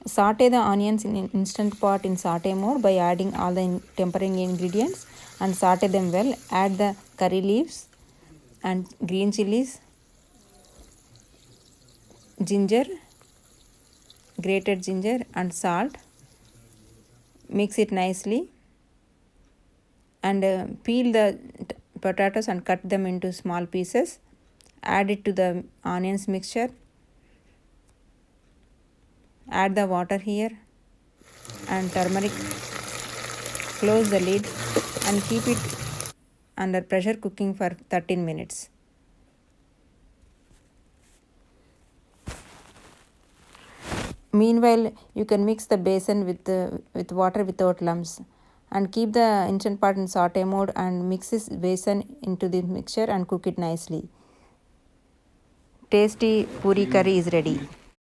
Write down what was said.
Saute the onions in an instant pot in saute mode by adding all the tempering ingredients and saute them well. Add the curry leaves and green chilies, ginger, grated ginger and salt. Mix it nicely and peel the potatoes and cut them into small pieces. Add it to the onions mixture. Add the water here and turmeric. Close the lid and keep it under pressure cooking for 13 minutes. Meanwhile, you can mix the basin with water without lumps and keep the instant pot in saute mode and mix this basin into the mixture and cook it nicely. Tasty puri curry is ready.